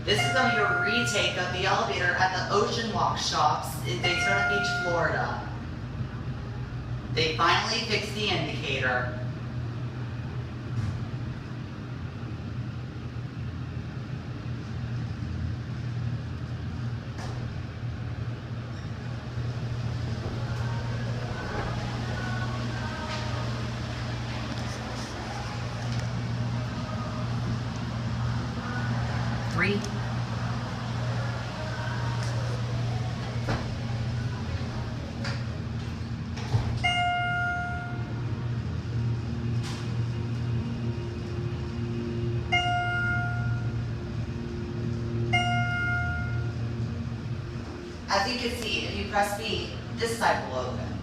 This is going to be a retake of the elevator at the Ocean Walk Shops in Daytona Beach, Florida. They finally fixed the indicator. Three. As you can see, if you press B, this side will open.